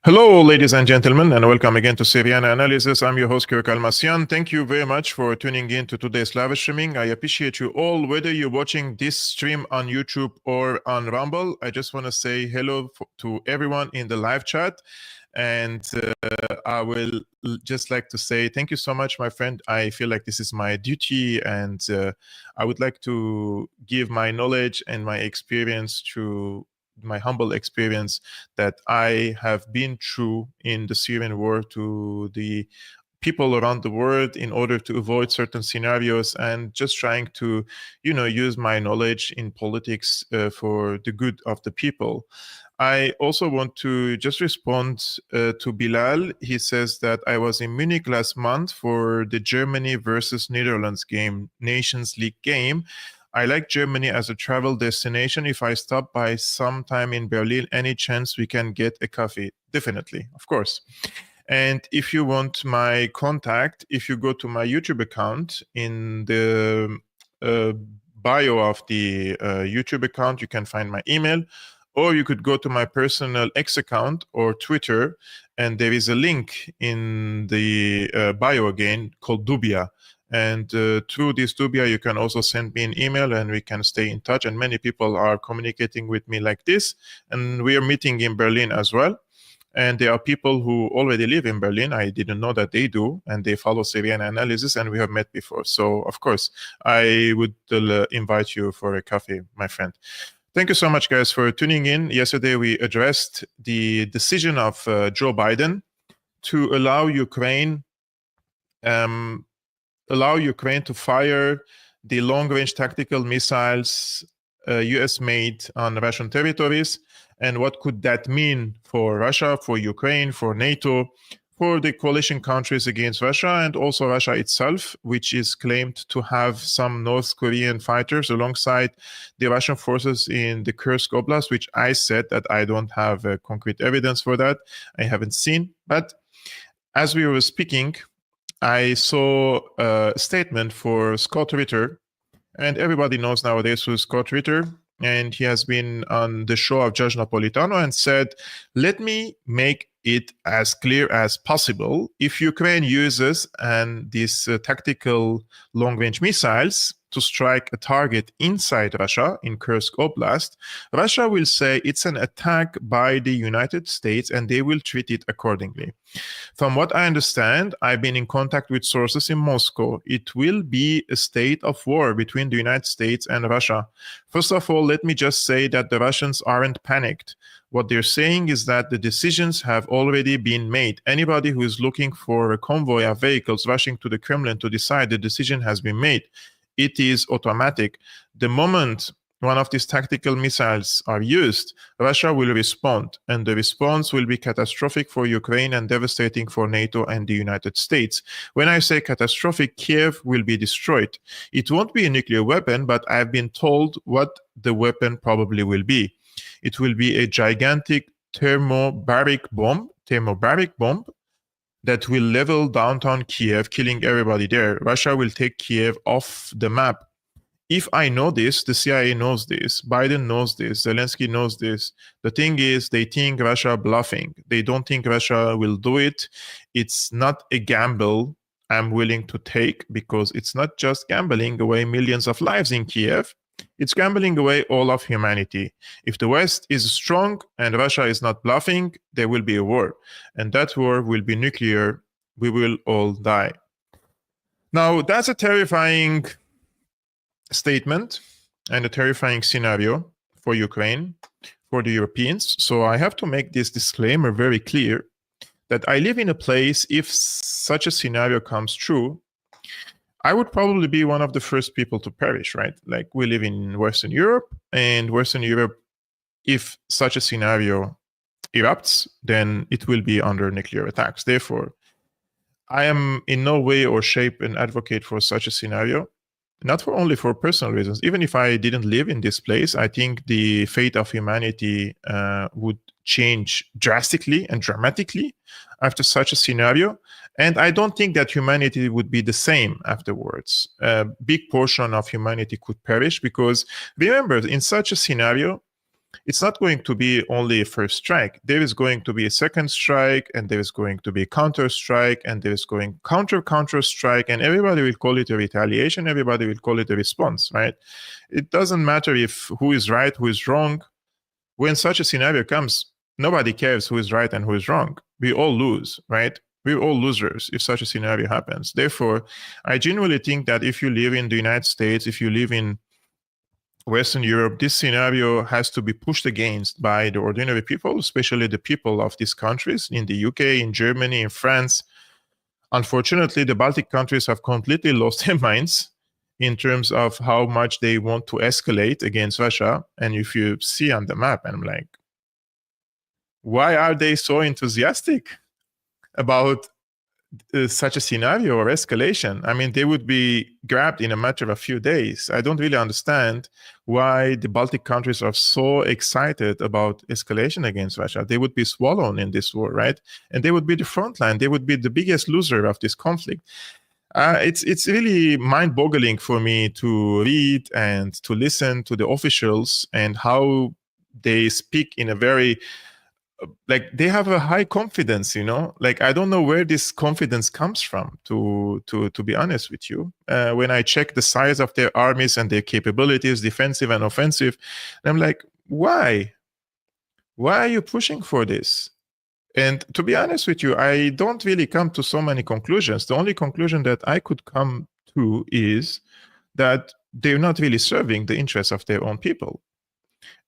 Hello, ladies and gentlemen, and welcome again to Syriana Analysis. I'm your host, Kevork Almassian. Thank you very much for tuning in to today's live streaming. I appreciate you all, whether you're watching this stream on YouTube or on Rumble. I just want to say hello to everyone in the live chat. And I will just like to say thank you so much, my friend. I feel like this is my duty, and I would like to give my knowledge and my experience to my humble experience that I have been through in the Syrian war to the people around the world in order to avoid certain scenarios, and just trying to, use my knowledge in politics for the good of the people. I also want to just respond to Bilal. He says that I was in Munich last month for the Germany versus Netherlands game, Nations League game. I like Germany as a travel destination. If I stop by sometime in Berlin, any chance we can get a coffee? Definitely, of course. And if you want my contact, if you go to my YouTube account, in the bio of the YouTube account, you can find my email, or you could go to my personal X account or Twitter, and there is a link in the bio again called Dubia. And through this Dubia, you can also send me an email and we can stay in touch. And many people are communicating with me like this. And we are meeting in Berlin as well. And there are people who already live in Berlin. I didn't know that they do. And they follow Syriana Analysis, and we have met before. So, of course, I would invite you for a coffee, my friend. Thank you so much, guys, for tuning in. Yesterday, we addressed the decision of Joe Biden to allow Ukraine to fire the long-range tactical missiles US-made on Russian territories, and what could that mean for Russia, for Ukraine, for NATO, for the coalition countries against Russia, and also Russia itself, which is claimed to have some North Korean fighters alongside the Russian forces in the Kursk Oblast, which I said that I don't have concrete evidence for that. I haven't seen. But as we were speaking, I saw a statement for Scott Ritter, and everybody knows nowadays who's Scott Ritter, and he has been on the show of Judge Napolitano and said, let me make it as clear as possible. If Ukraine uses these tactical long-range missiles to strike a target inside Russia, in Kursk Oblast, Russia will say it's an attack by the United States, and they will treat it accordingly. From what I understand, I've been in contact with sources in Moscow. It will be a state of war between the United States and Russia. First of all, let me just say that the Russians aren't panicked. What they're saying is that the decisions have already been made. Anybody who is looking for a convoy of vehicles rushing to the Kremlin to decide, the decision has been made. It is automatic. The moment one of these tactical missiles are used, Russia will respond, and the response will be catastrophic for Ukraine and devastating for NATO and the United States. When I say catastrophic, Kiev will be destroyed. It won't be a nuclear weapon, but I've been told what the weapon probably will be. It will be a gigantic thermobaric bomb that will level downtown Kiev, killing everybody there. Russia will take Kiev off the map. If I know this, the CIA knows this, Biden knows this, Zelensky knows this. The thing is, they think Russia bluffing. They don't think Russia will do it. It's not a gamble I'm willing to take, because it's not just gambling away millions of lives in Kiev. It's gambling away all of humanity. If the West is strong and Russia is not bluffing, there will be a war. And that war will be nuclear. We will all die. Now, that's a terrifying statement and a terrifying scenario for Ukraine, for the Europeans. So I have to make this disclaimer very clear that I live in a place, if such a scenario comes true, I would probably be one of the first people to perish, right? Like, we live in Western Europe, and Western Europe, if such a scenario erupts, then it will be under nuclear attacks. Therefore, I am in no way or shape an advocate for such a scenario, not only for personal reasons. Even if I didn't live in this place, I think the fate of humanity would change drastically and dramatically after such a scenario. And I don't think that humanity would be the same afterwards. A big portion of humanity could perish, because remember, in such a scenario, it's not going to be only a first strike. There is going to be a second strike, and there is going to be a counter strike, and there is going counter strike, and everybody will call it a retaliation. Everybody will call it a response, right? It doesn't matter if who is right, who is wrong. When such a scenario comes, nobody cares who is right and who is wrong. We all lose, right? We're all losers if such a scenario happens. Therefore, I genuinely think that if you live in the United States, if you live in Western Europe, this scenario has to be pushed against by the ordinary people, especially the people of these countries in the UK, in Germany, in France. Unfortunately, the Baltic countries have completely lost their minds in terms of how much they want to escalate against Russia. And if you see on the map, I'm like, why are they so enthusiastic about such a scenario or escalation? I mean, they would be grabbed in a matter of a few days. I don't really understand why the Baltic countries are so excited about escalation against Russia. They would be swallowed in this war, right? And they would be the front line. They would be the biggest loser of this conflict. It's really mind-boggling for me to read and to listen to the officials and how they speak in a very like they have a high confidence, like I don't know where this confidence comes from, to be honest with you. When I check the size of their armies and their capabilities, defensive and offensive, I'm like, why are you pushing for this? And to be honest with you, I don't really come to so many conclusions. The only conclusion that I could come to is that they're not really serving the interests of their own people.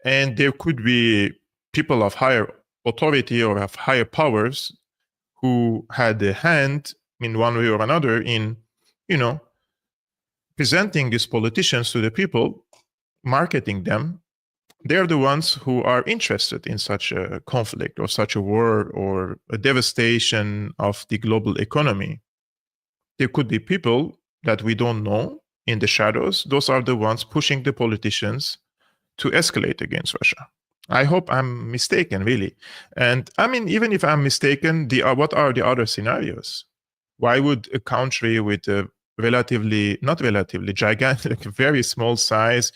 And there could be people of higher authority or have higher powers who had a hand in one way or another in, presenting these politicians to the people, marketing them. They're the ones who are interested in such a conflict or such a war or a devastation of the global economy. There could be people that we don't know in the shadows. Those are the ones pushing the politicians to escalate against Russia. I hope I'm mistaken, really. And I mean, even if I'm mistaken, what are the other scenarios? Why would a country with a gigantic, very small size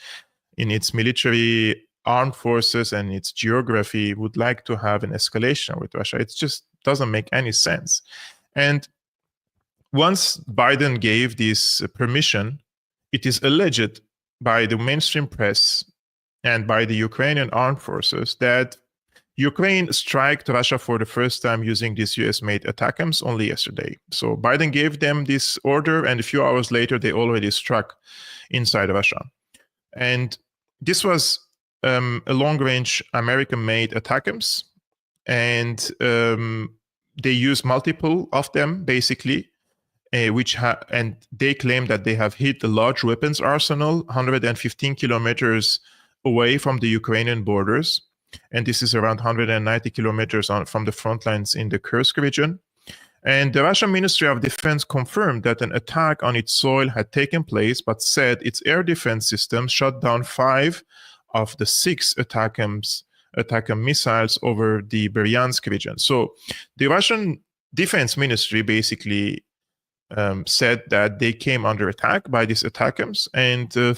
in its military armed forces and its geography would like to have an escalation with Russia? It just doesn't make any sense. And once Biden gave this permission, it is alleged by the mainstream press and by the Ukrainian armed forces that Ukraine struck Russia for the first time using these US-made ATACMS only yesterday. So Biden gave them this order, and a few hours later, they already struck inside Russia. And this was a long-range American-made ATACMS, and they use multiple of them, basically, and they claim that they have hit a large weapons arsenal 115 kilometers away from the Ukrainian borders. And this is around 190 kilometers from the front lines in the Kursk region. And the Russian Ministry of Defense confirmed that an attack on its soil had taken place, but said its air defense system shot down 5 of the 6 ATACMS missiles over the Bryansk region. So the Russian Defense Ministry basically said that they came under attack by these ATACMS, and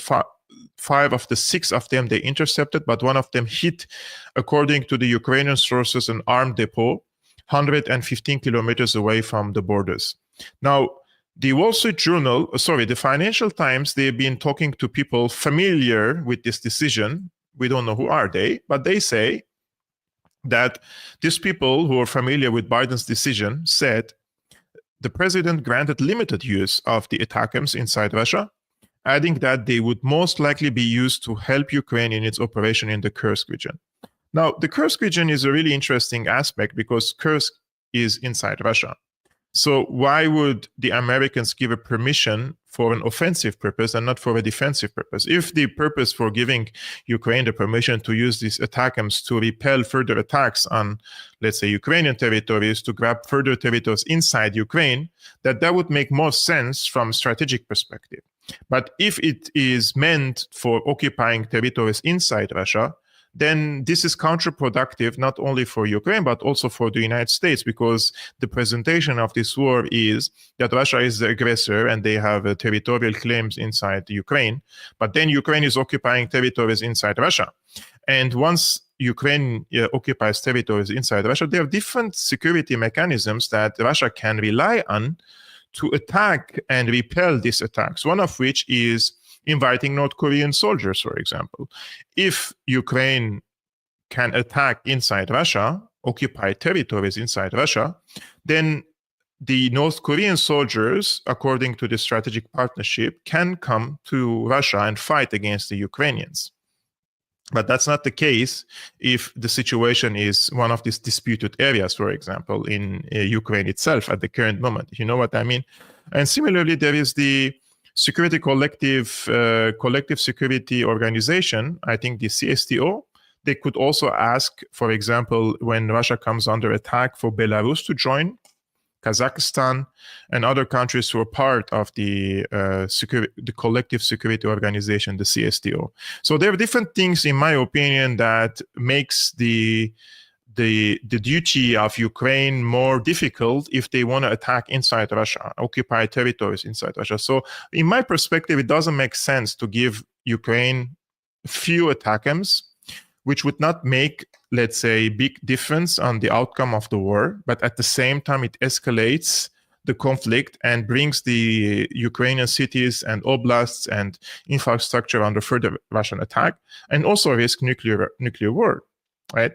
5 of the 6 of them they intercepted, but one of them hit, according to the Ukrainian sources, an armed depot 115 kilometers away from the borders. Now, the the Financial Times, they've been talking to people familiar with this decision. We don't know who are they, but they say that these people who are familiar with Biden's decision said the president granted limited use of the ATACMS inside Russia, adding that they would most likely be used to help Ukraine in its operation in the Kursk region. Now, the Kursk region is a really interesting aspect because Kursk is inside Russia. So why would the Americans give a permission for an offensive purpose and not for a defensive purpose? If the purpose for giving Ukraine the permission to use these ATACMS to repel further attacks on, let's say, Ukrainian territories, to grab further territories inside Ukraine, that would make more sense from a strategic perspective. But if it is meant for occupying territories inside Russia, then this is counterproductive not only for Ukraine, but also for the United States, because the presentation of this war is that Russia is the aggressor and they have territorial claims inside Ukraine, but then Ukraine is occupying territories inside Russia. And once Ukraine occupies territories inside Russia, there are different security mechanisms that Russia can rely on to attack and repel these attacks, one of which is inviting North Korean soldiers, for example. If Ukraine can attack inside Russia, occupy territories inside Russia, then the North Korean soldiers, according to the strategic partnership, can come to Russia and fight against the Ukrainians. But that's not the case if the situation is one of these disputed areas, for example, in Ukraine itself at the current moment. You know what I mean? And similarly, there is the Security Collective Security Organization, I think the CSTO. They could also ask, for example, when Russia comes under attack, for Belarus to join, Kazakhstan, and other countries who are part of the Collective Security Organization, the CSTO. So there are different things, in my opinion, that makes the duty of Ukraine more difficult if they want to attack inside Russia, occupy territories inside Russia. So in my perspective, it doesn't make sense to give Ukraine few ATACMS, which would not make, let's say, big difference on the outcome of the war, but at the same time, it escalates the conflict and brings the Ukrainian cities and oblasts and infrastructure under further Russian attack, and also risk nuclear war, right?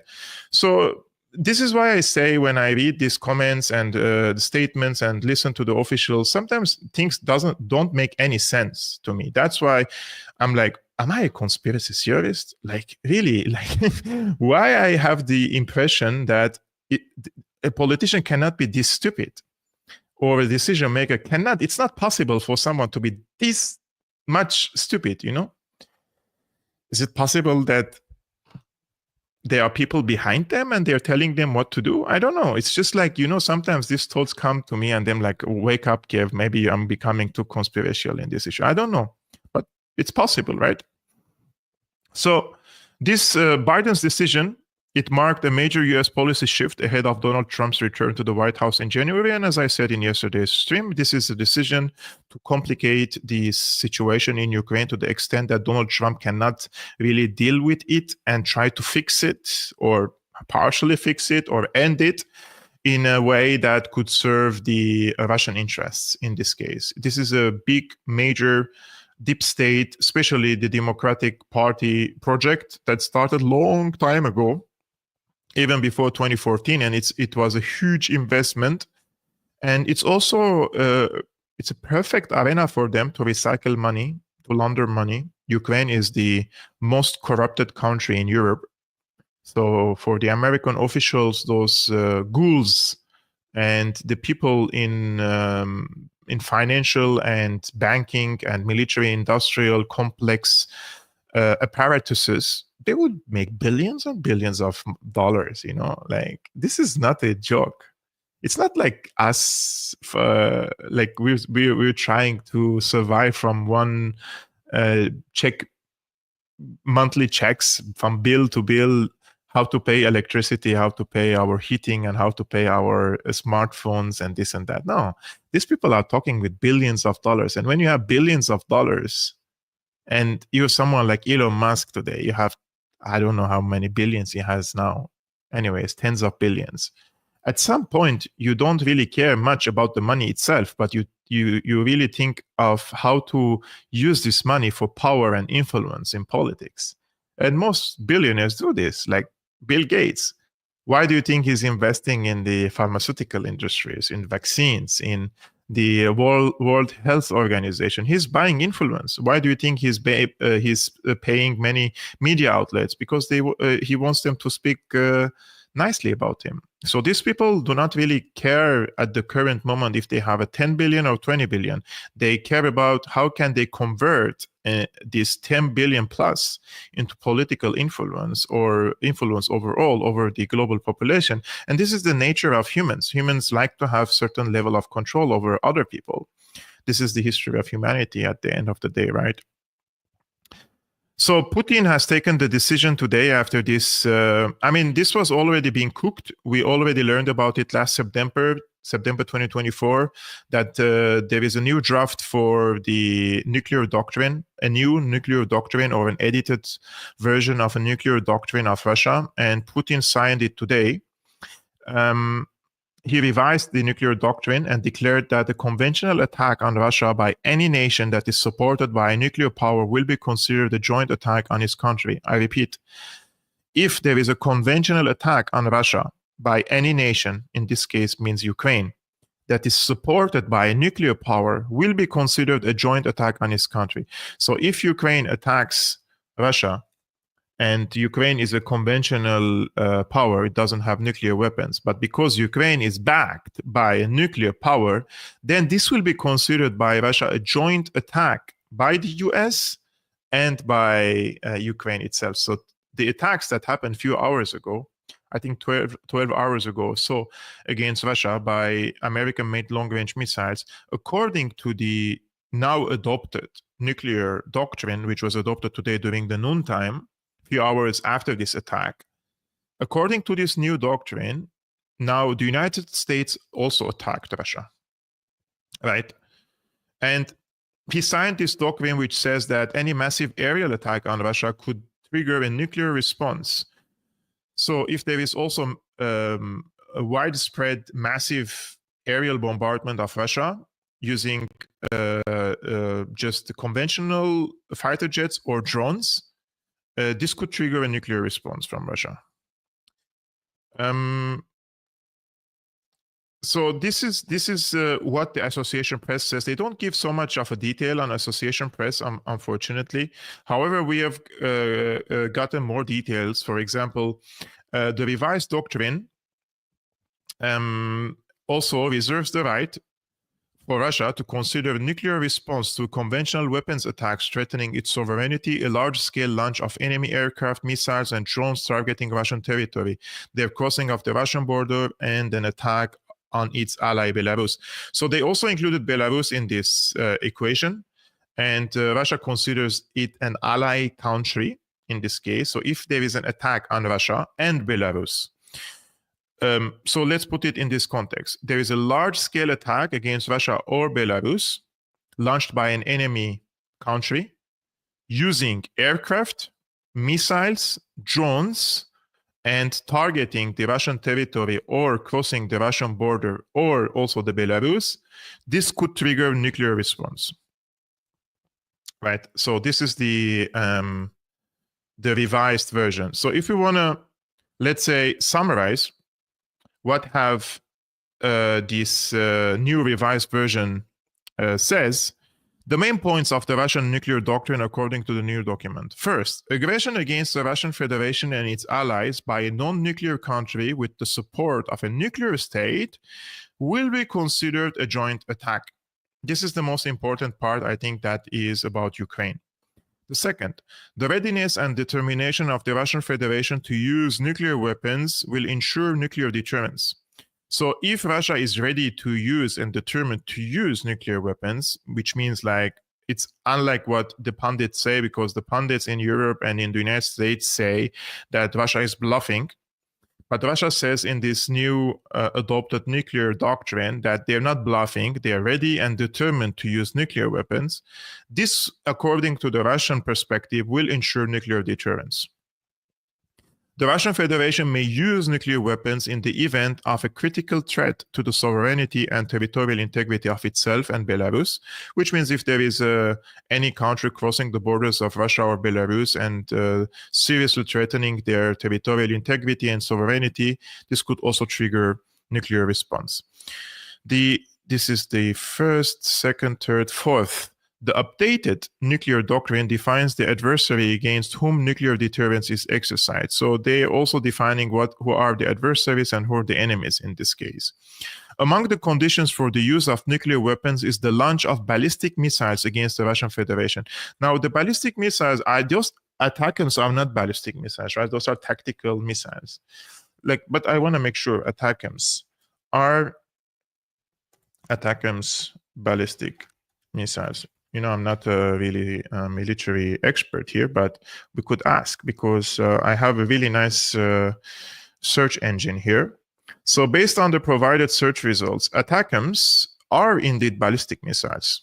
So this is why I say, when I read these comments and the statements and listen to the officials, sometimes things don't make any sense to me. That's why I'm like, am I a conspiracy theorist? Like, really? Like, why I have the impression that a politician cannot be this stupid, or a decision maker cannot? It's not possible for someone to be this much stupid, you know? Is it possible that there are people behind them and they're telling them what to do? I don't know. It's just like, you know, sometimes these thoughts come to me and I'm like, wake up, Kev, maybe I'm becoming too conspiratorial in this issue. I don't know, but it's possible, right? So this Biden's decision, it marked a major U.S. policy shift ahead of Donald Trump's return to the White House in January. And as I said in yesterday's stream, this is a decision to complicate the situation in Ukraine to the extent that Donald Trump cannot really deal with it and try to fix it, or partially fix it, or end it in a way that could serve the Russian interests in this case. This is a big, major deep state, especially the Democratic Party project that started long time ago, even before 2014, and it was a huge investment. And it's also it's a perfect arena for them to recycle money, to launder money. Ukraine is the most corrupted country in Europe. So for the American officials, those ghouls and the people in financial and banking and military industrial complex apparatuses, they would make billions and billions of dollars, you know? Like, this is not a joke. It's not like us, like we're trying to survive from one monthly checks from bill to bill, how to pay electricity, how to pay our heating, and how to pay our smartphones and this and that. No, these people are talking with billions of dollars. And when you have billions of dollars and you're someone like Elon Musk today, you have, I don't know how many billions he has now. Anyways, tens of billions. At some point, you don't really care much about the money itself, but you really think of how to use this money for power and influence in politics. And most billionaires do this, like Bill Gates. Why do you think he's investing in the pharmaceutical industries, in vaccines, in the World Health Organization? He's buying influence. Why do you think he's paying many media outlets? Because he wants them to speak nicely about him. So these people do not really care at the current moment if they have a 10 billion or 20 billion. They care about how can they convert this 10 billion plus into political influence, or influence overall over the global population. And this is the nature of humans. Humans like to have certain level of control over other people. This is the history of humanity at the end of the day, right? So Putin has taken the decision today after this. This was already being cooked. We already learned about it last September 2024, that there is a new draft for the nuclear doctrine, a new nuclear doctrine or an edited version of a nuclear doctrine of Russia, and Putin signed it today. He revised the nuclear doctrine and declared that a conventional attack on Russia by any nation that is supported by a nuclear power will be considered a joint attack on its country. I repeat, if there is a conventional attack on Russia by any nation, in this case means Ukraine, that is supported by a nuclear power will be considered a joint attack on its country. So if Ukraine attacks Russia, and Ukraine is a conventional power, it doesn't have nuclear weapons. But because Ukraine is backed by a nuclear power, then this will be considered by Russia a joint attack by the US and by Ukraine itself. So the attacks that happened a few hours ago, I think 12 hours ago or so, against Russia by American-made long-range missiles, according to the now adopted nuclear doctrine, which was adopted today during the noontime, few hours after this attack. According to this new doctrine, now the United States also attacked Russia, right? And he signed this doctrine which says that any massive aerial attack on Russia could trigger a nuclear response. So if there is also a widespread massive aerial bombardment of Russia using just conventional fighter jets or drones, this could trigger a nuclear response from Russia. So this is what the Association Press says. They don't give so much of a detail on Association Press, unfortunately. However, we have gotten more details. For example, the revised doctrine also reserves the right for Russia to consider a nuclear response to conventional weapons attacks threatening its sovereignty, a large-scale launch of enemy aircraft, missiles, and drones targeting Russian territory, their crossing of the Russian border, and an attack on its ally Belarus. So they also included Belarus in this equation, and Russia considers it an ally country in this case. So if there is an attack on Russia and Belarus, so let's put it in this context. There is a large-scale attack against Russia or Belarus launched by an enemy country using aircraft, missiles, drones, and targeting the Russian territory or crossing the Russian border or also the Belarus. This could trigger nuclear response, right? So this is the revised version. So if we want to, let's say, summarize what have this new revised version says, the main points of the Russian nuclear doctrine according to the new document. First, aggression against the Russian Federation and its allies by a non-nuclear country with the support of a nuclear state will be considered a joint attack. This is the most important part, I think, that is about Ukraine. The second, the readiness and determination of the Russian Federation to use nuclear weapons will ensure nuclear deterrence. So if Russia is ready to use and determined to use nuclear weapons, which means like it's unlike what the pundits say, because the pundits in Europe and in the United States say that Russia is bluffing. But Russia says in this new adopted nuclear doctrine that they're not bluffing, they're ready and determined to use nuclear weapons. This, according to the Russian perspective, will ensure nuclear deterrence. The Russian Federation may use nuclear weapons in the event of a critical threat to the sovereignty and territorial integrity of itself and Belarus, which means if there is any country crossing the borders of Russia or Belarus and seriously threatening their territorial integrity and sovereignty, this could also trigger nuclear response. This is the first, second, third, fourth. The updated nuclear doctrine defines the adversary against whom nuclear deterrence is exercised. So they are also defining who are the adversaries and who are the enemies in this case. Among the conditions for the use of nuclear weapons is the launch of ballistic missiles against the Russian Federation. Now, the ballistic missiles, those ATACMS are not ballistic missiles, right? Those are tactical missiles. But I want to make sure ATACMS are ballistic missiles. I'm not really a military expert here, but we could ask, because I have a really nice search engine here. So based on the provided search results, ATACMS are indeed ballistic missiles.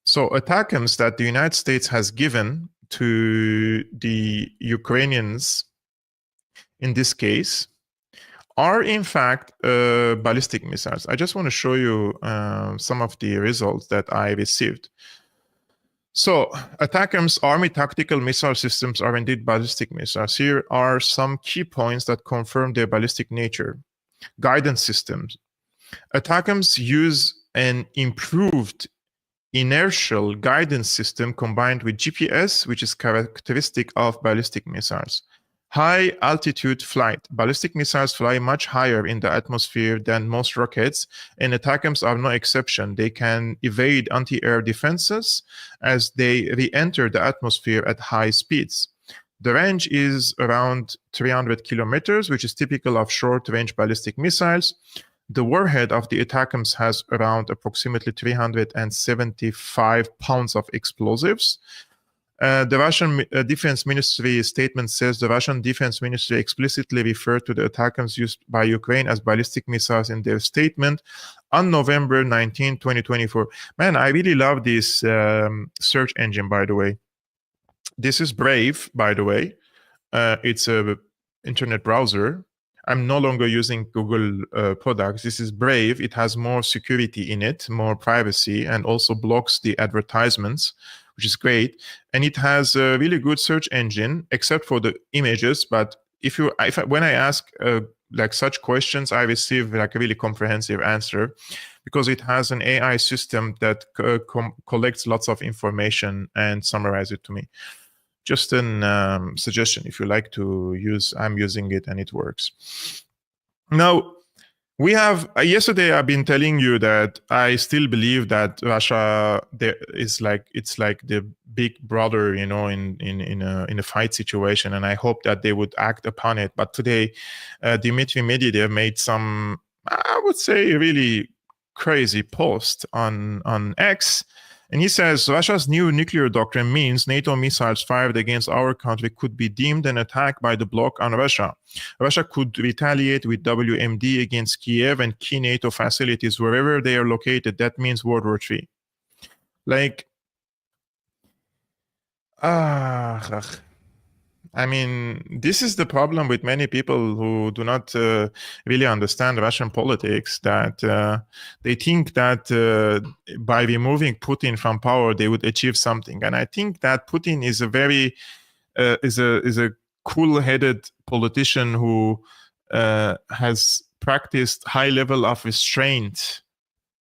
So ATACMS that the United States has given to the Ukrainians in this case are in fact ballistic missiles. I just want to show you some of the results that I received. So ATACMS Army tactical missile systems are indeed ballistic missiles. Here are some key points that confirm their ballistic nature. Guidance systems. ATACMS use an improved inertial guidance system combined with GPS, which is characteristic of ballistic missiles. High altitude flight. Ballistic missiles fly much higher in the atmosphere than most rockets, and ATACMS are no exception. They can evade anti-air defenses as they re-enter the atmosphere at high speeds. The range is around 300 kilometers, which is typical of short-range ballistic missiles. The warhead of the ATACMS has around approximately 375 pounds of explosives. The Russian Defense Ministry statement says the Russian Defense Ministry explicitly referred to the ATACMS used by Ukraine as ballistic missiles in their statement on November 19, 2024. Man, I really love this search engine, by the way. This is Brave, by the way. It's a internet browser. I'm no longer using Google products. This is Brave. It has more security in it, more privacy, and also blocks the advertisements, which is great. And it has a really good search engine, except for the images. But when I ask like such questions, I receive like a really comprehensive answer, because it has an AI system that collects lots of information and summarizes it to me. Just a suggestion, if you like to use, I'm using it and it works. Now, we have, yesterday I've been telling you that I still believe that Russia it's like the big brother, in a fight situation, and I hope that they would act upon it. But today, Dmitry Medvedev made some, I would say, really crazy post on X. And he says, Russia's new nuclear doctrine means NATO missiles fired against our country could be deemed an attack by the bloc on Russia. Russia could retaliate with WMD against Kiev and key NATO facilities wherever they are located. That means World War III. Like, I mean, this is the problem with many people who do not really understand Russian politics, that they think that by removing Putin from power, they would achieve something. And I think that Putin is a very is a cool-headed politician who has practiced high level of restraint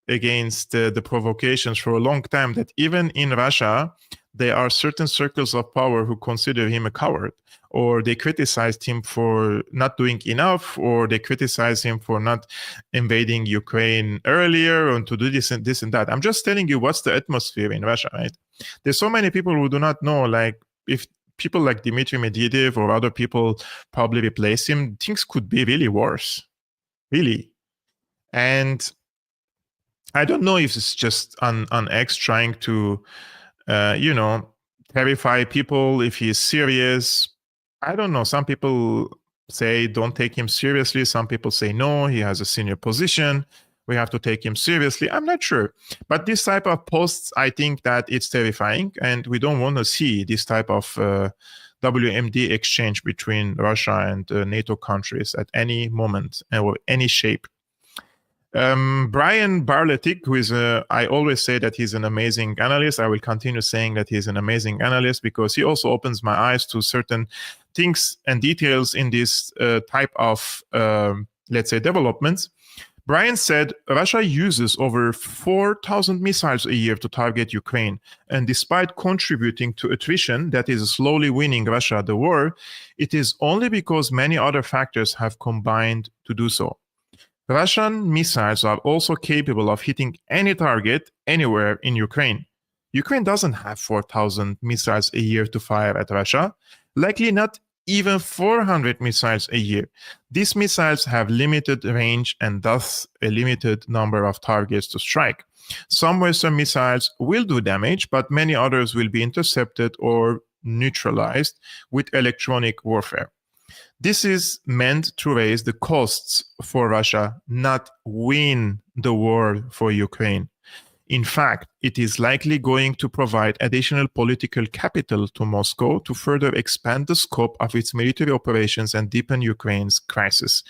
against the provocations for a long time, that even in Russia, there are certain circles of power who consider him a coward, or they criticized him for not doing enough, or they criticize him for not invading Ukraine earlier, and to do this and that. I'm just telling you what's the atmosphere in Russia, right? There's so many people who do not know, like, if people like Dmitry Medvedev or other people probably replace him, things could be really worse, really. And I don't know if it's just on X trying to terrify people if he's serious. I don't know. Some people say don't take him seriously. Some people say no, he has a senior position, we have to take him seriously. I'm not sure. But this type of posts, I think that it's terrifying, and we don't want to see this type of WMD exchange between Russia and NATO countries at any moment or any shape. Brian Barletic, who is I always say that he's an amazing analyst. I will continue saying that he's an amazing analyst because he also opens my eyes to certain things and details in this type of, let's say, developments. Brian said Russia uses over 4,000 missiles a year to target Ukraine. And despite contributing to attrition that is slowly winning Russia the war, it is only because many other factors have combined to do so. Russian missiles are also capable of hitting any target anywhere in Ukraine. Ukraine doesn't have 4,000 missiles a year to fire at Russia, likely not even 400 missiles a year. These missiles have limited range and thus a limited number of targets to strike. Some Western missiles will do damage, but many others will be intercepted or neutralized with electronic warfare. This is meant to raise the costs for Russia, not win the war for Ukraine. In fact, it is likely going to provide additional political capital to Moscow to further expand the scope of its military operations and deepen Ukraine's crisis.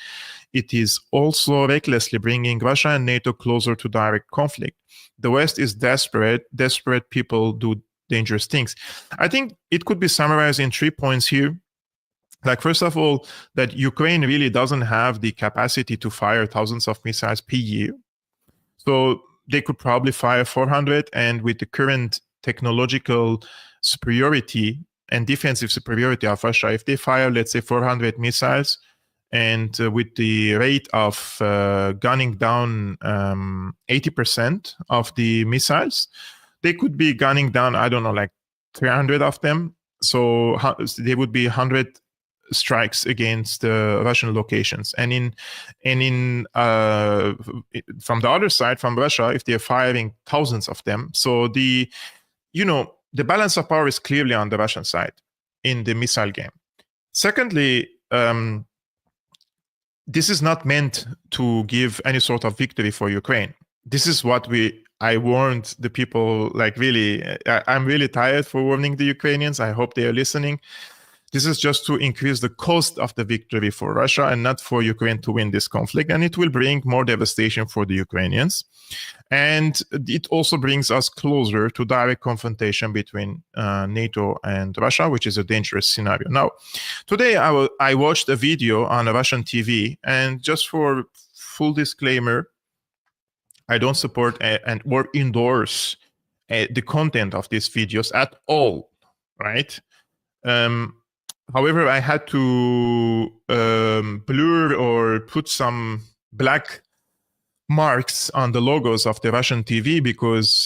It is also recklessly bringing Russia and NATO closer to direct conflict. The West is desperate. Desperate people do dangerous things. I think it could be summarized in 3 points here. Like, first of all, that Ukraine really doesn't have the capacity to fire thousands of missiles per year. So they could probably fire 400, and with the current technological superiority and defensive superiority of Russia, if they fire, let's say, 400 missiles, and with the rate of gunning down 80% of the missiles, they could be gunning down, I don't know, like 300 of them. So they would be 100 strikes against Russian locations, and from the other side, from Russia, if they're firing thousands of them, so the balance of power is clearly on the Russian side in the missile game. Secondly, this is not meant to give any sort of victory for Ukraine. This is what I warned the people. Like, really, I'm really tired for warning the Ukrainians. I hope they are listening. This is just to increase the cost of the victory for Russia and not for Ukraine to win this conflict. And it will bring more devastation for the Ukrainians. And it also brings us closer to direct confrontation between NATO and Russia, which is a dangerous scenario. Now, today I watched a video on a Russian TV, and just for full disclaimer, I don't support or endorse the content of these videos at all, right? However, I had to blur or put some black marks on the logos of the Russian TV, because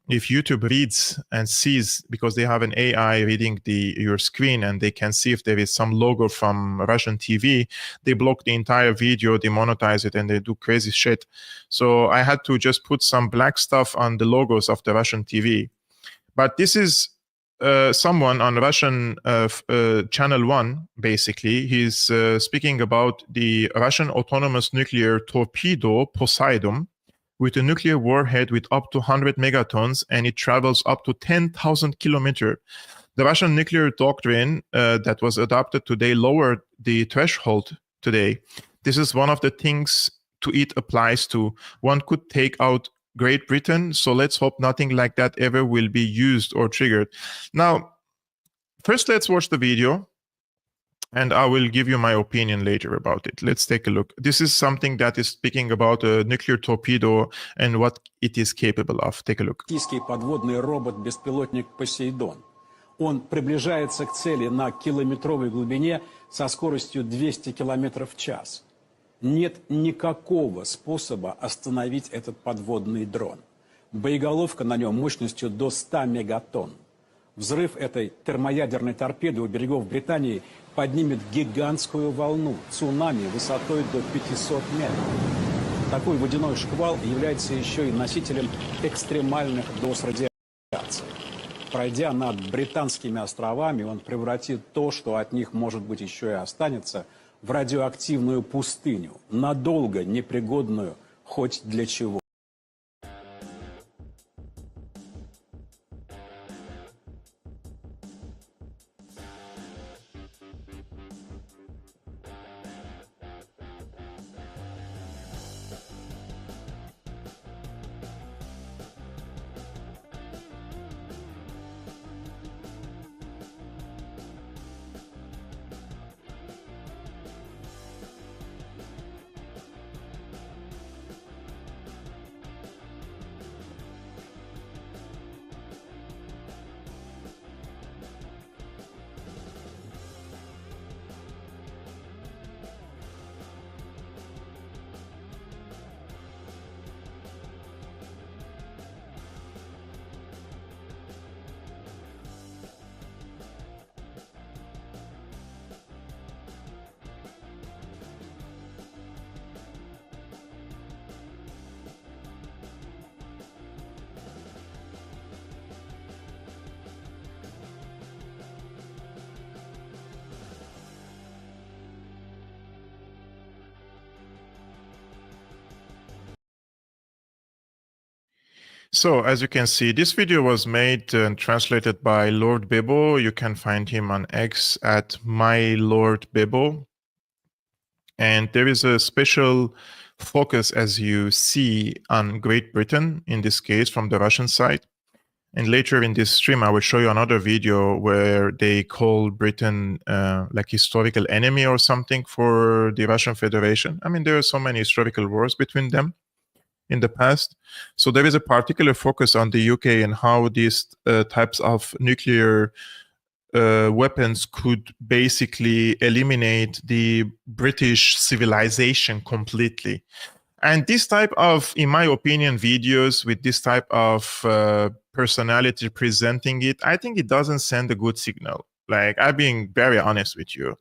if YouTube reads and sees, because they have an AI reading your screen and they can see if there is some logo from Russian TV, they block the entire video, demonetize it, and they do crazy shit. So I had to just put some black stuff on the logos of the Russian TV. But this is someone on Russian Channel 1, basically. He's speaking about the Russian autonomous nuclear torpedo Poseidon with a nuclear warhead with up to 100 megatons, and it travels up to 10,000 kilometers. The Russian nuclear doctrine that was adopted today lowered the threshold today. This is one of the things it applies to. One could take out Great Britain, so let's hope nothing like that ever will be used or triggered. Now, first let's watch the video, and I will give you my opinion later about it. Let's take a look. This is something that is speaking about a nuclear torpedo and what it is capable of. Take a look. Российский подводный робот-беспилотник «Посейдон». Он приближается к цели на километровой глубине со скоростью 200 км в час. Нет никакого способа остановить этот подводный дрон. Боеголовка на нем мощностью до 100 мегатонн. Взрыв этой термоядерной торпеды у берегов Британии поднимет гигантскую волну, цунами высотой до 500 метров. Такой водяной шквал является еще и носителем экстремальных доз радиации. Пройдя над британскими островами, он превратит то, что от них, может быть, еще и останется, в радиоактивную пустыню, надолго непригодную хоть для чего. So as you can see, this video was made and translated by Lord Bibo. You can find him on X at mylordbibo. And there is a special focus, as you see, on Great Britain, in this case, from the Russian side. And later in this stream, I will show you another video where they call Britain like historical enemy or something for the Russian Federation. I mean, there are so many historical wars between them in the past. So there is a particular focus on the UK and how these types of nuclear weapons could basically eliminate the British civilization completely. And this type of, in my opinion, videos with this type of personality presenting it, I think it doesn't send a good signal. Like, I'm being very honest with you,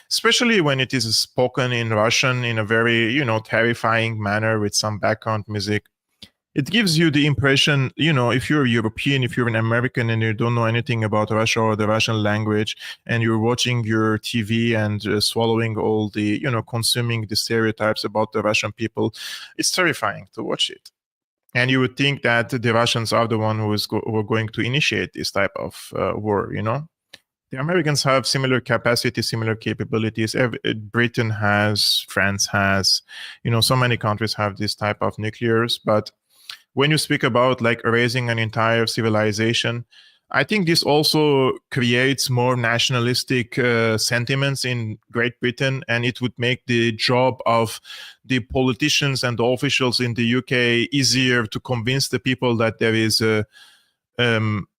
especially when it is spoken in Russian in a very, terrifying manner with some background music. It gives you the impression, if you're European, if you're an American and you don't know anything about Russia or the Russian language, and you're watching your TV and swallowing all the, consuming the stereotypes about the Russian people, it's terrifying to watch it. And you would think that the Russians are the one who are going to initiate this type of war, The Americans have similar capacity, similar capabilities. Britain has, France has, so many countries have this type of nuclears. But when you speak about like erasing an entire civilization, I think this also creates more nationalistic sentiments in Great Britain, and it would make the job of the politicians and the officials in the UK easier to convince the people that there is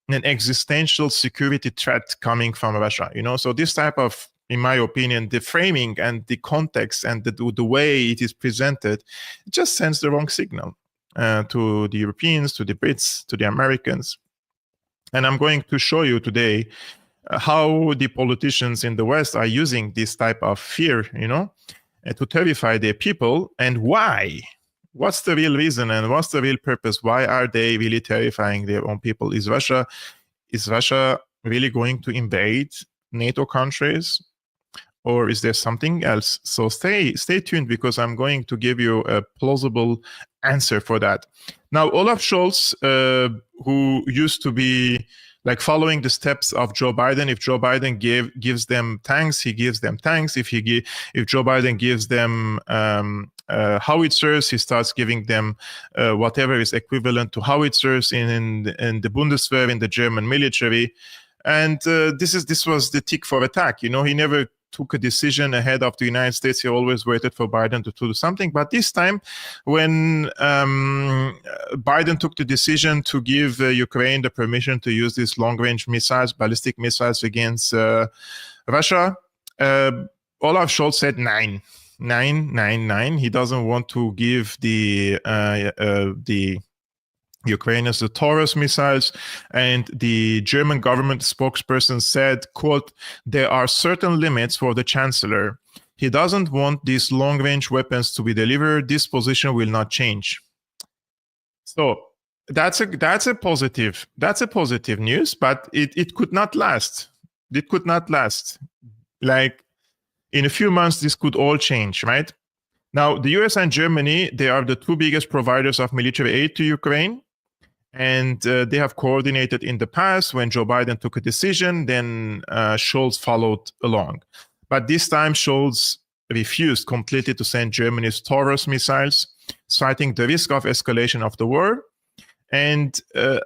an existential security threat coming from Russia. So this type of, in my opinion, the framing and the context and the way it is presented, it just sends the wrong signal to the Europeans, to the Brits, to the Americans. And I'm going to show you today how the politicians in the West are using this type of fear, to terrify their people, and why. What's the real reason and what's the real purpose? Why are they really terrifying their own people? Is Russia really going to invade NATO countries? Or is there something else? So stay tuned, because I'm going to give you a plausible answer for that. Now, Olaf Scholz, who used to be like following the steps of Joe Biden, if Joe Biden gives them tanks, he gives them tanks. If Joe Biden gives them howitzers, he starts giving them whatever is equivalent to howitzers in the Bundeswehr, in the German military. And this was the tick for attack. He never took a decision ahead of the United States. He always waited for Biden to do something. But this time, when Biden took the decision to give Ukraine the permission to use these long-range missiles, ballistic missiles against Russia, Olaf Scholz said nine. He doesn't want to give the Ukrainians the Taurus missiles, and the German government spokesperson said, quote, "There are certain limits for the chancellor. He doesn't want these long-range weapons to be delivered. This position will not change." So that's a positive news, but it could not last. It could not last. Like, in a few months, this could all change, right? Now, the US and Germany, they are the two biggest providers of military aid to Ukraine. And they have coordinated in the past. When Joe Biden took a decision, then Scholz followed along. But this time, Scholz refused completely to send Germany's Taurus missiles, citing the risk of escalation of the war. And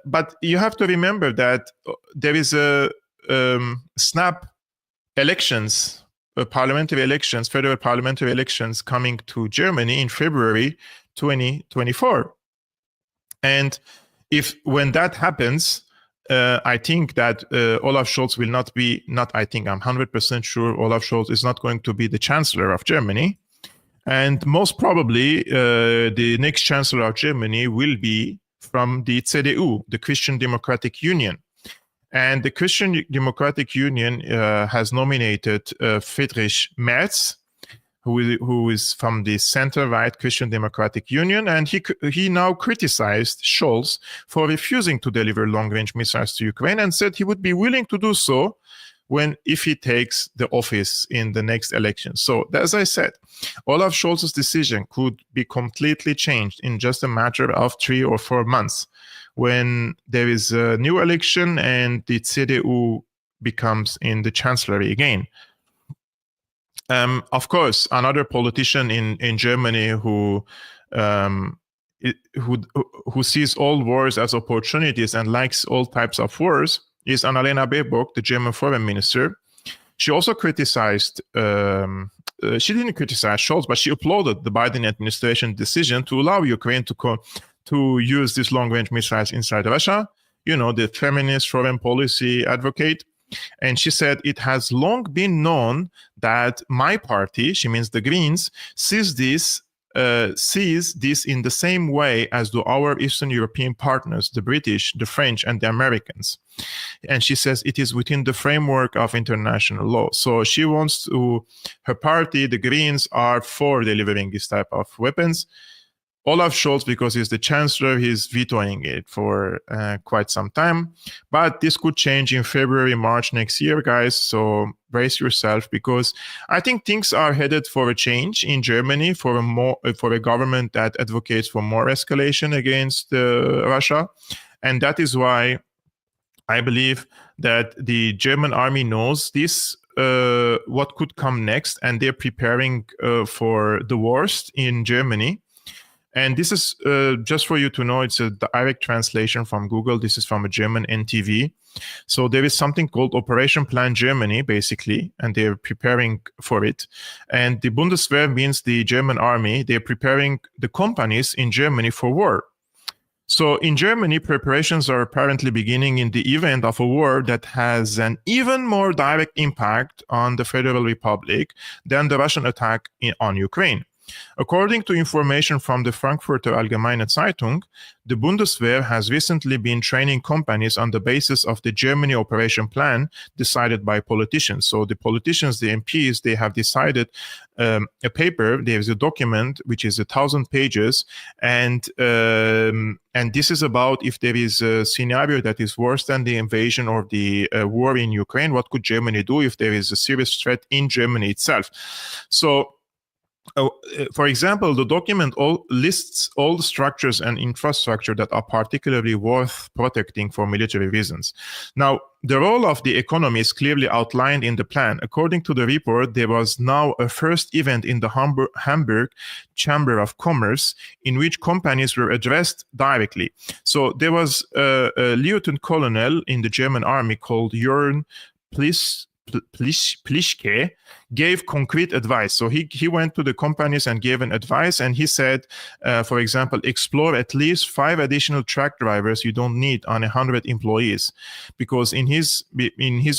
but you have to remember that there is a snap elections, parliamentary elections, federal parliamentary elections coming to Germany in February 2024. And when that happens, I think that Olaf Scholz will not be, I'm 100% sure Olaf Scholz is not going to be the chancellor of Germany. And most probably, the next chancellor of Germany will be from the CDU, the Christian Democratic Union. And the Christian Democratic Union has nominated Friedrich Merz, who is from the center-right Christian Democratic Union, and he now criticized Scholz for refusing to deliver long-range missiles to Ukraine, and said he would be willing to do so if he takes the office in the next election. So, as I said, Olaf Scholz's decision could be completely changed in just a matter of 3 or 4 months. when there is a new election and the CDU becomes in the chancellery again. Of course, another politician in Germany who sees all wars as opportunities and likes all types of wars is Annalena Baerbock, the German foreign minister. She also criticized, she didn't criticize Scholz, but she applauded the Biden administration decision to allow Ukraine to use these long-range missiles inside Russia. You know, the feminist foreign policy advocate. And she said, it has long been known that my party, she means the Greens, sees this in the same way as do our Eastern European partners, the British, the French, and the Americans. And she says it is within the framework of international law. So she wants to, her party, the Greens, are for delivering this type of weapons. Olaf Scholz, because he's the chancellor, he's vetoing it for quite some time. But this could change in February, March next year, guys. So brace yourself, because I think things are headed for a change in Germany for a government that advocates for more escalation against Russia. And that is why I believe that the German army knows this, what could come next, and they're preparing for the worst in Germany. And this is just for you to know, it's a direct translation from Google. This is from a German NTV. So there is something called Operation Plan Germany, basically, and they're preparing for it. And the Bundeswehr means the German army. They're preparing the companies in Germany for war. So in Germany, preparations are apparently beginning in the event of a war that has an even more direct impact on the Federal Republic than the Russian attack on Ukraine. According to information from the Frankfurter Allgemeine Zeitung, the Bundeswehr has recently been training companies on the basis of the Germany operation plan decided by politicians. So the politicians, the MPs, they have decided a paper. There is a document which is 1,000 pages, and this is about if there is a scenario that is worse than the invasion or the war in Ukraine, what could Germany do if there is a serious threat in Germany itself? So for example, the document lists all the structures and infrastructure that are particularly worth protecting for military reasons. Now, the role of the economy is clearly outlined in the plan. According to the report, there was now a first event in the Hamburg Chamber of Commerce in which companies were addressed directly. So there was a lieutenant colonel in the German army called Jörn Plischke, gave concrete advice. So he went to the companies and gave an advice, and he said, for example, explore at least 5 additional truck drivers you don't need on 100 employees, because in his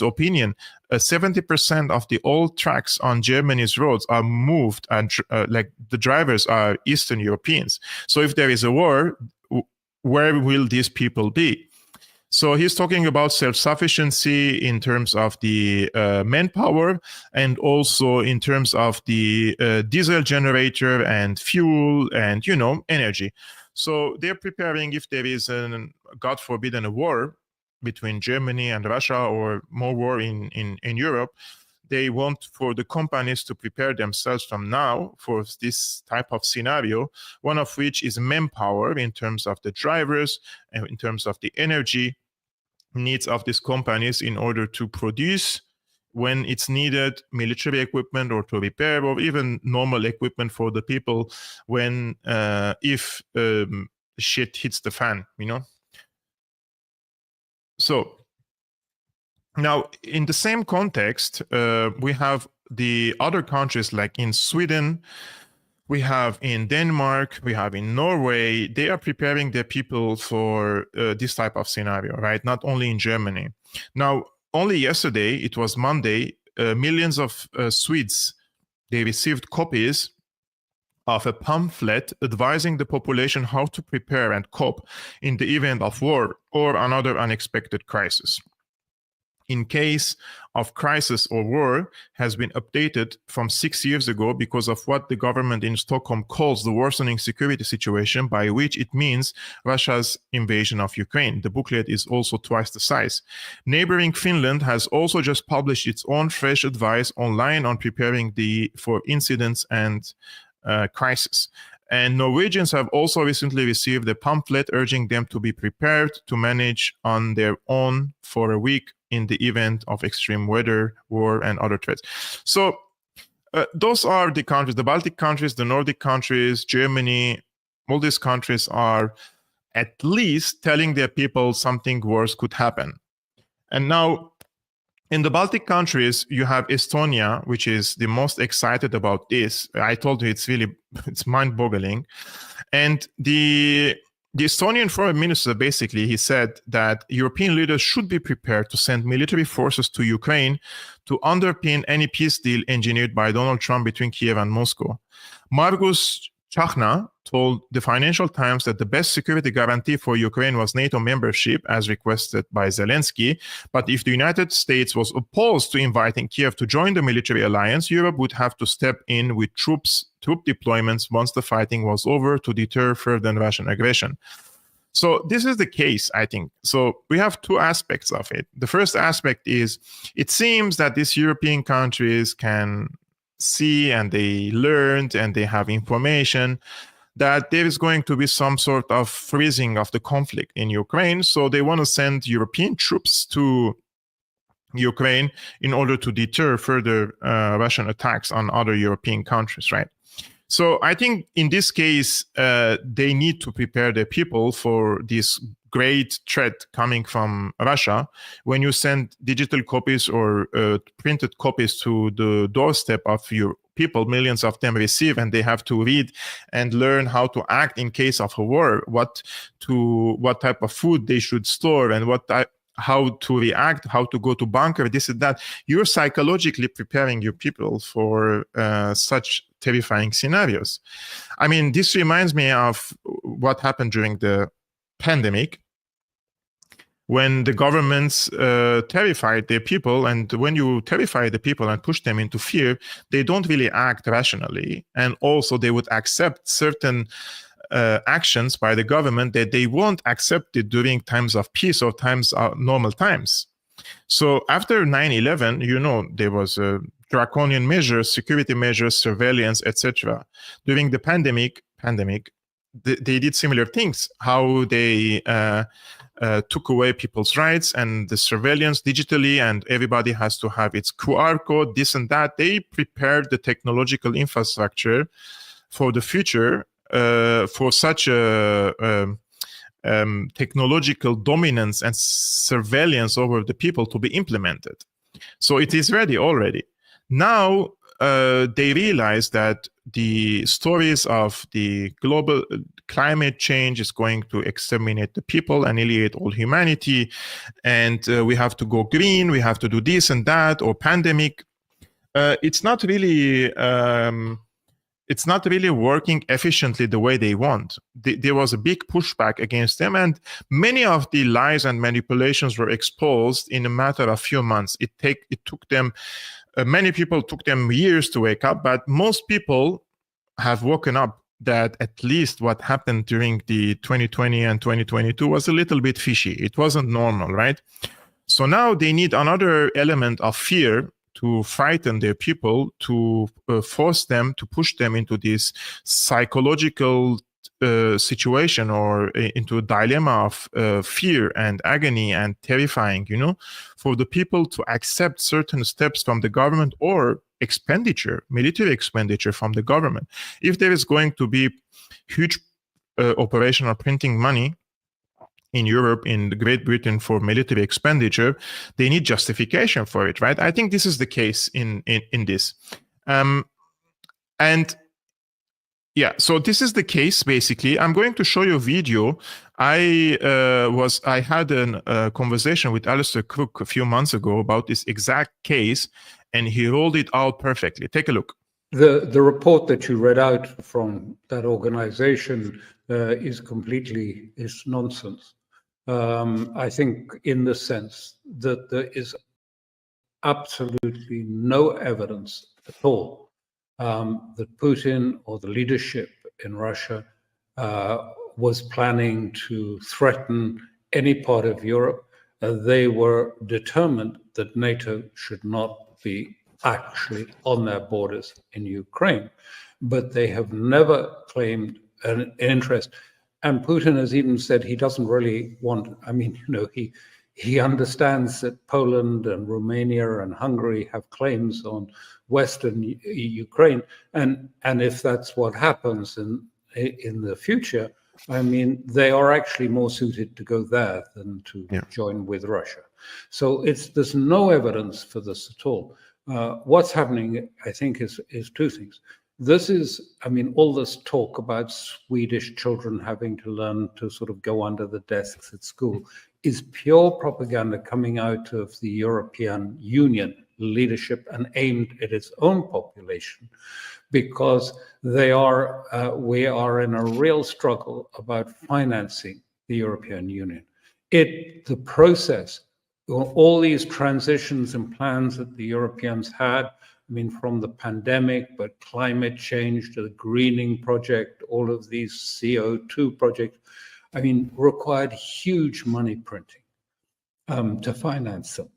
opinion, 70% of the old trucks on Germany's roads are moved, and like the drivers are Eastern Europeans. So if there is a war, where will these people be? So he's talking about self-sufficiency in terms of the manpower, and also in terms of the diesel generator and fuel and, energy. So they're preparing if there is, God forbid, a war between Germany and Russia, or more war in Europe. They want for the companies to prepare themselves from now for this type of scenario, one of which is manpower in terms of the drivers and in terms of the energy needs of these companies in order to produce when it's needed military equipment, or to repair, or even normal equipment for the people when if shit hits the fan, So now in the same context, we have the other countries, like in Sweden, we have in Denmark, we have in Norway. They are preparing their people for this type of scenario, right? Not only in Germany. Now, only yesterday, it was Monday, millions of Swedes, they received copies of a pamphlet advising the population how to prepare and cope in the event of war or another unexpected crisis. In case of crisis or war has been updated from 6 years ago because of what the government in Stockholm calls the worsening security situation, by which it means Russia's invasion of Ukraine. The booklet is also twice the size. Neighboring Finland has also just published its own fresh advice online on preparing for incidents and crisis. And Norwegians have also recently received a pamphlet urging them to be prepared to manage on their own for a week in the event of extreme weather, war, and other threats. So those are the countries, the Baltic countries, the Nordic countries, Germany. All these countries are at least telling their people something worse could happen. And now, in the Baltic countries, you have Estonia, which is the most excited about this. I told you it's mind-boggling. And the Estonian foreign minister, basically, he said that European leaders should be prepared to send military forces to Ukraine to underpin any peace deal engineered by Donald Trump between Kiev and Moscow. Margus Chachna told the Financial Times that the best security guarantee for Ukraine was NATO membership, as requested by Zelensky. But if the United States was opposed to inviting Kiev to join the military alliance, Europe would have to step in with troop deployments once the fighting was over to deter further Russian aggression. So this is the case, I think. So we have two aspects of it. The first aspect is it seems that these European countries can see and they learned and they have information that there is going to be some sort of freezing of the conflict in Ukraine. So they want to send European troops to Ukraine in order to deter further Russian attacks on other European countries, right? So I think in this case, they need to prepare their people for this great threat coming from Russia. When you send digital copies or printed copies to the doorstep of your people, millions of them receive, and they have to read and learn how to act in case of a war, what type of food they should store, and how to react, how to go to bunker, this and that. You're psychologically preparing your people for such terrifying scenarios. I mean, this reminds me of what happened during the pandemic, when the governments terrified their people. And when you terrify the people and push them into fear, they don't really act rationally. And also they would accept certain actions by the government that they won't accept it during times of peace or normal times. So after 9/11, there was draconian measures, security measures, surveillance, etc. During the pandemic, they did similar things. How they took away people's rights and the surveillance digitally, and everybody has to have its QR code, this and that. They prepared the technological infrastructure for the future for such a technological dominance and surveillance over the people to be implemented. So it is ready already. Now they realize that the stories of the global climate change is going to exterminate the people, annihilate all humanity, and we have to go green, we have to do this and that, or pandemic. It's not really working efficiently the way they want. There was a big pushback against them, and many of the lies and manipulations were exposed in a matter of few months. It took them, many people took them years to wake up, but most people have woken up that at least what happened during the 2020 and 2022 was a little bit fishy. It wasn't normal, right? So now they need another element of fear to frighten their people, to force them, to push them into this psychological situation or into a dilemma of fear and agony and terrifying, for the people to accept certain steps from the government or expenditure, military expenditure from the government. If there is going to be huge operational printing money in Europe, in Great Britain for military expenditure, they need justification for it, right? I think this is the case in this. And yeah, so this is the case, basically. I'm going to show you a video. I had a conversation with Alistair Crook a few months ago about this exact case, and he rolled it out perfectly. Take a look. The report that you read out from that organization is nonsense. I think in the sense that there is absolutely no evidence at all that Putin or the leadership in Russia was planning to threaten any part of Europe. They were determined that NATO should not be actually on their borders in Ukraine, but they have never claimed an interest. And Putin has even said he doesn't really want, I mean, he understands that Poland and Romania and Hungary have claims on Western Ukraine. And if that's what happens in the future, I mean, they are actually more suited to go there than to join with Russia. So there's no evidence for this at all. What's happening, I think, is two things. This is, I mean, all this talk about Swedish children having to learn to sort of go under the desks at school is pure propaganda coming out of the European Union leadership and aimed at its own population, because we are in a real struggle about financing the European Union. The process, all these transitions and plans that the Europeans had, I mean, from the pandemic, but climate change to the greening project, all of these CO2 projects, I mean, required huge money printing to finance them.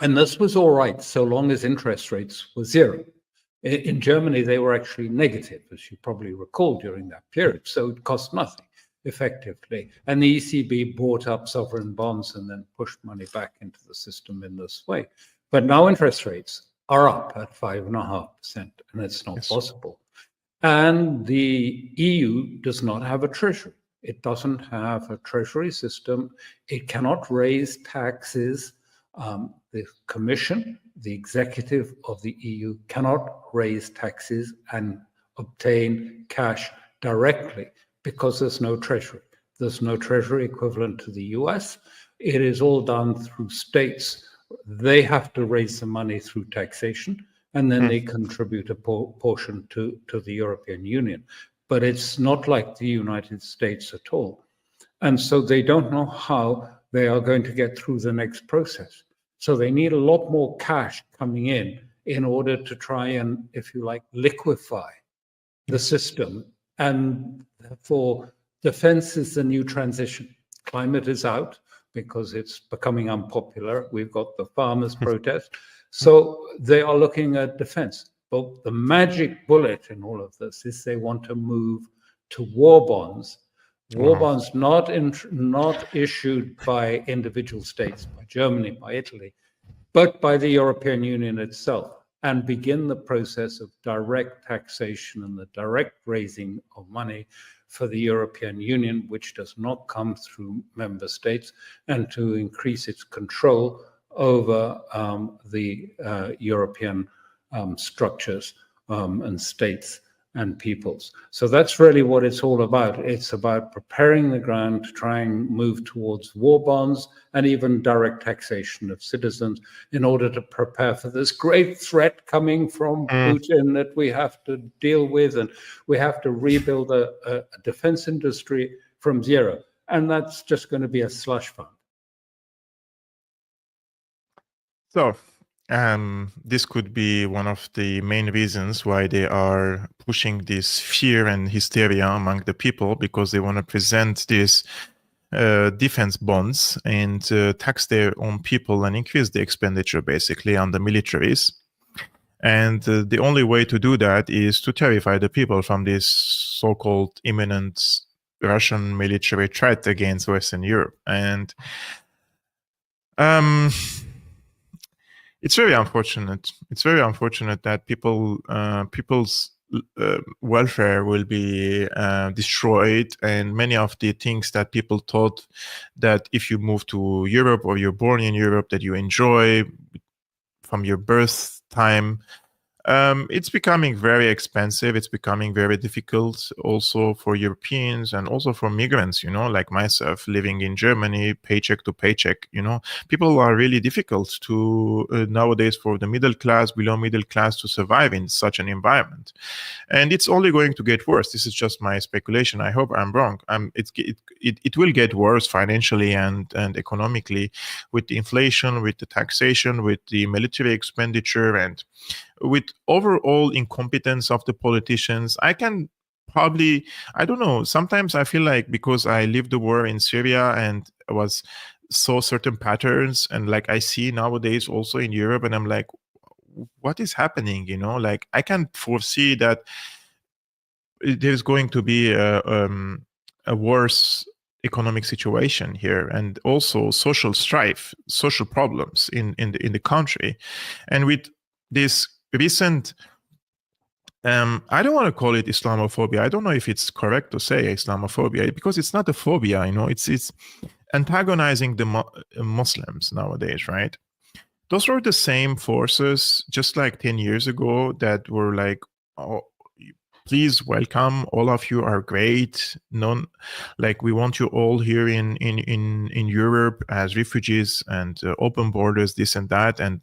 And this was all right, so long as interest rates were zero. In Germany, they were actually negative, as you probably recall, during that period. So it cost nothing, effectively. And the ECB bought up sovereign bonds and then pushed money back into the system in this way. But now interest rates are up at 5.5%, and it's not possible. And the EU does not have a treasury. It doesn't have a treasury system. It cannot raise taxes. The Commission, the executive of the EU, cannot raise taxes and obtain cash directly because there's no treasury. There's no treasury equivalent to the US. It is all done through states. They have to raise the money through taxation, and then they contribute a portion to the European Union. But it's not like the United States at all. And so they don't know how they are going to get through the next process. So they need a lot more cash coming in order to try and, if you like, liquefy the system. And therefore, defense is the new transition. Climate is out because it's becoming unpopular. We've got the farmers' protest. So they are looking at defense. But the magic bullet in all of this is they want to move to war bonds. War bonds not issued by individual states, by Germany, by Italy, but by the European Union itself, and begin the process of direct taxation and the direct raising of money for the European Union, which does not come through member states, and to increase its control over the European structures and states and peoples. So that's really what it's all about. It's about preparing the ground to try and move towards war bonds and even direct taxation of citizens in order to prepare for this great threat coming from Putin that we have to deal with, and we have to rebuild a defense industry from zero. And that's just going to be a slush fund. So, this could be one of the main reasons why they are pushing this fear and hysteria among the people, because they want to present these defense bonds and tax their own people and increase the expenditure basically on the militaries. And the only way to do that is to terrify the people from this so-called imminent Russian military threat against Western Europe. And it's very unfortunate. It's very unfortunate that people's welfare will be destroyed, and many of the things that people thought that if you move to Europe or you're born in Europe that you enjoy from your birth time, it's becoming very expensive. It's becoming very difficult also for Europeans and also for migrants, like myself living in Germany, paycheck to paycheck. People are really difficult to nowadays for the middle class, below middle class to survive in such an environment. And it's only going to get worse. This is just my speculation. I hope I'm wrong. It will get worse financially and economically with the inflation, with the taxation, with the military expenditure, and with overall incompetence of the politicians. I don't know, sometimes I feel like because I lived the war in Syria and saw certain patterns, and like I see nowadays also in Europe, and I'm like, what is happening? Like I can foresee that there's going to be a worse economic situation here, and also social strife, social problems in the country. And with this recent, I don't want to call it Islamophobia. I don't know if it's correct to say Islamophobia, because it's not a phobia. It's antagonizing the Muslims nowadays, right? Those were the same forces just like 10 years ago that were like, oh, please welcome, all of you are great. Like we want you all here in Europe as refugees, and open borders, this and that, and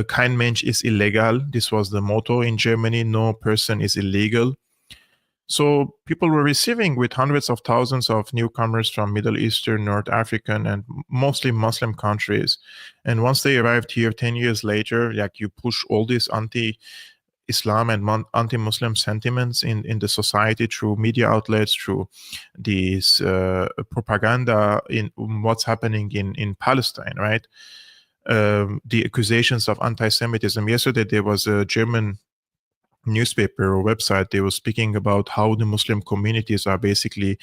kein Mensch ist illegal. This was the motto in Germany. No person is illegal. So people were receiving with hundreds of thousands of newcomers from Middle Eastern, North African, and mostly Muslim countries. And once they arrived here 10 years later, like you push all these anti-Islam and anti-Muslim sentiments in the society through media outlets, through these propaganda in what's happening in Palestine, right? The accusations of anti-Semitism. Yesterday, there was a German newspaper or website. They were speaking about how the Muslim communities are basically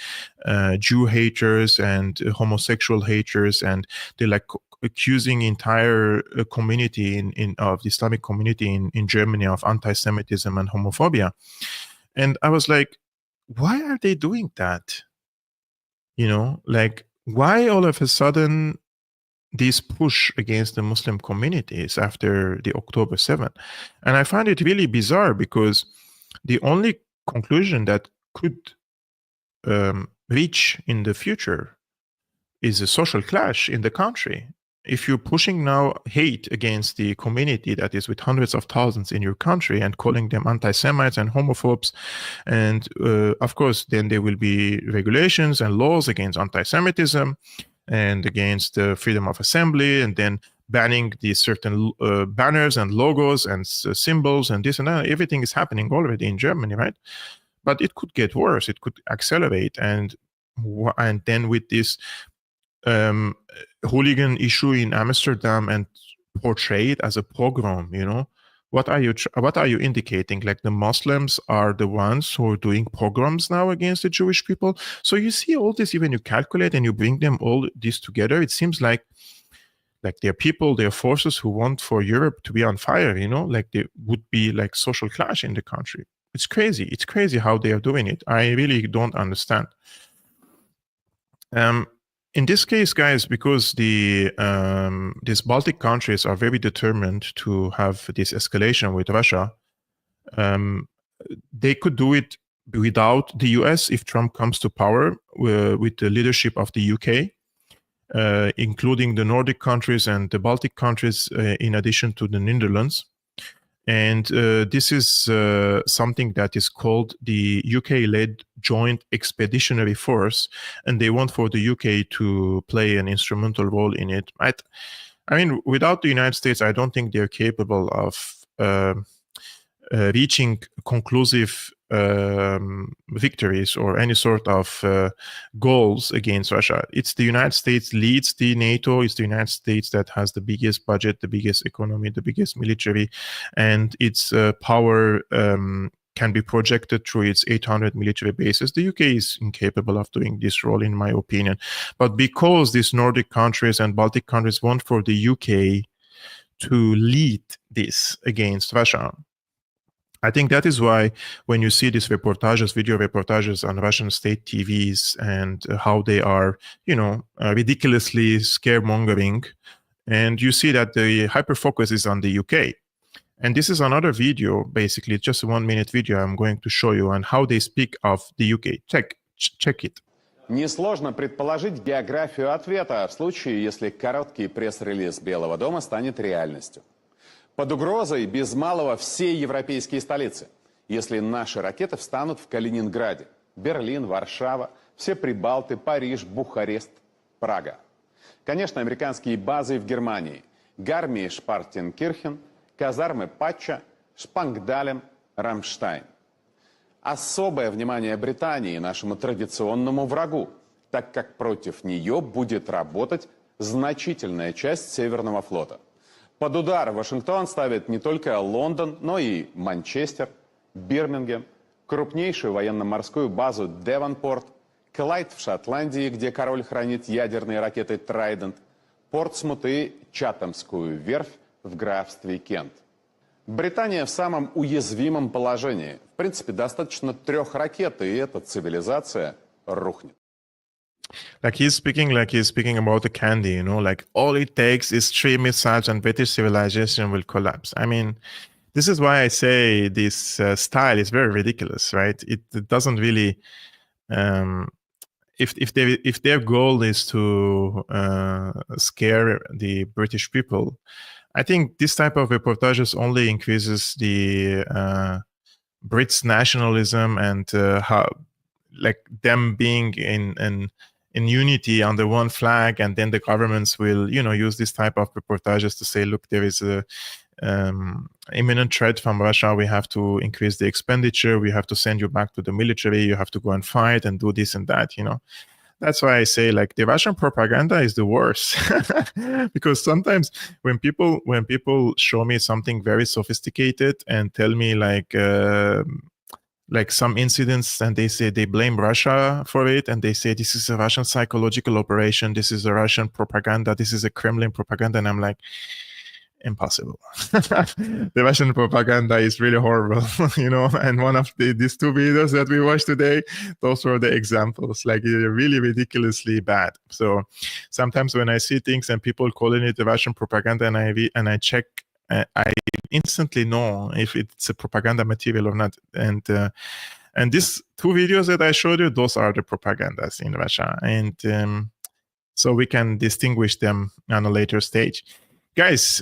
Jew haters and homosexual haters, and they're like accusing entire community of the Islamic community in Germany of anti-Semitism and homophobia. And I was like, why are they doing that? Like, why all of a sudden this push against the Muslim communities after the October 7th? And I find it really bizarre, because the only conclusion that could reach in the future is a social clash in the country. If you're pushing now hate against the community that is with hundreds of thousands in your country and calling them anti-Semites and homophobes, and of course, then there will be regulations and laws against anti-Semitism and against freedom of assembly, and then banning these certain banners and logos and symbols and this and that. Everything is happening already in Germany, right? But it could get worse. It could accelerate. And then with this hooligan issue in Amsterdam and portrayed as a pogrom, what are you indicating? Like the Muslims are the ones who are doing pogroms now against the Jewish people? So you see all this, even you calculate and you bring them all this together, it seems like there are people, there are forces who want for Europe to be on fire, like there would be like social clash in the country. It's crazy. It's crazy how they are doing it. I really don't understand. In this case, guys, because these Baltic countries are very determined to have this escalation with Russia, they could do it without the US if Trump comes to power, with the leadership of the UK, including the Nordic countries and the Baltic countries, in addition to the Netherlands. And this is something that is called the UK-led Joint Expeditionary Force, and they want for the UK to play an instrumental role in it. I mean, without the United States, I don't think they're capable of reaching conclusive victories or any sort of goals against Russia. It's the United States leads the NATO. It's the United States that has the biggest budget, the biggest economy, the biggest military, and its power can be projected through its 800 military bases. The UK is incapable of doing this role, in my opinion. But because these Nordic countries and Baltic countries want for the UK to lead this against Russia, I think that is why when you see these reportages, video reportages on Russian state TVs, and how they are, ridiculously scaremongering, and you see that the hyper-focus is on the UK. And this is another video, basically, just a 1-minute video I'm going to show you on how they speak of the UK. Check it. Несложно предположить географию ответа в случае, если короткий пресс-релиз Белого дома станет реальностью. Под угрозой без малого все европейские столицы, если наши ракеты встанут в Калининграде, Берлин, Варшава, все Прибалты, Париж, Бухарест, Прага. Конечно, американские базы в Германии, Гармии-Шпартенкирхен, казармы Патча, Шпангдалем, Рамштайн. Особое внимание Британии, нашему традиционному врагу, так как против нее будет работать значительная часть Северного флота. Под удар Вашингтон ставит не только Лондон, но и Манчестер, Бирмингем, крупнейшую военно-морскую базу Девонпорт, Клайд в Шотландии, где король хранит ядерные ракеты «Трайдент», Портсмут и Чатамскую верфь в графстве Кент. Британия в самом уязвимом положении. В принципе, достаточно 3 ракет, и эта цивилизация рухнет. Like he's speaking about the candy, you know, like all it takes is 3 missiles and British civilization will collapse. I mean, this is why I say this style is very ridiculous, right? It doesn't really, if their goal is to scare the British people, I think this type of reportages only increases the Brits nationalism and how, like them being in unity under one flag, and then the governments will, you know, use this type of reportages to say, look, there is a imminent threat from Russia. We have to increase the expenditure. We have to send you back to the military. You have to go and fight and do this and that, you know. That's why I say, like, the Russian propaganda is the worst. Because sometimes when people show me something very sophisticated and tell me like some incidents, and they say they blame Russia for it, and they say this is a Russian psychological operation, this is a Russian propaganda, this is a Kremlin propaganda, and I'm like, impossible. The Russian propaganda is really horrible, you know. And one of these 2 videos that we watched today, those were the examples. Like, they're really ridiculously bad. So sometimes when I see things and people calling it the Russian propaganda, and I check, I instantly know if it's a propaganda material or not. And these 2 videos that I showed you, those are the propagandas in Russia, and so we can distinguish them on a later stage. Guys,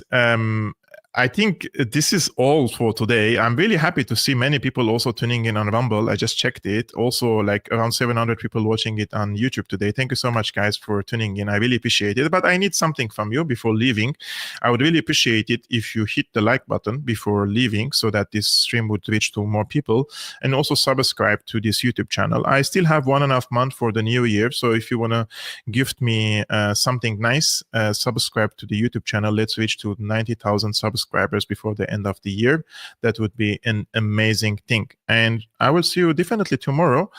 I think this is all for today. I'm really happy to see many people also tuning in on Rumble. I just checked it. Also, like around 700 people watching it on YouTube today. Thank you so much, guys, for tuning in. I really appreciate it. But I need something from you before leaving. I would really appreciate it if you hit the like button before leaving, so that this stream would reach to more people, and also subscribe to this YouTube channel. I still have 1.5 months for the new year. So if you want to gift me something nice, subscribe to the YouTube channel. Let's reach to 90,000 subscribers before the end of the year. That would be an amazing thing. And I will see you definitely tomorrow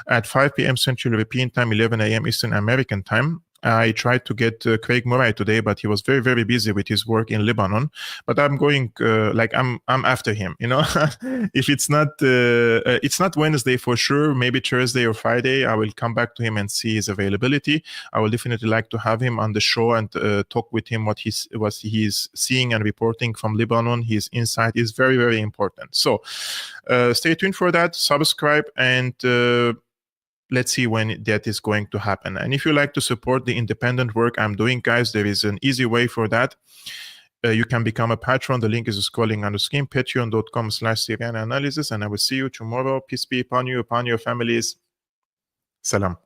at 5 p.m. Central European Time, 11 a.m. Eastern American Time. I tried to get Craig Murray today, but he was very, very busy with his work in Lebanon. But I'm going, I'm after him, you know. If it's not Wednesday for sure, maybe Thursday or Friday, I will come back to him and see his availability. I will definitely like to have him on the show and talk with him what he's seeing and reporting from Lebanon. His insight is very, very important. So stay tuned for that. Subscribe, and let's see when that is going to happen. And if you like to support the independent work I'm doing, guys, there is an easy way for that. You can become a patron. The link is scrolling on the screen, patreon.com/Syriana Analysis. And I will see you tomorrow. Peace be upon you, upon your families. Salam.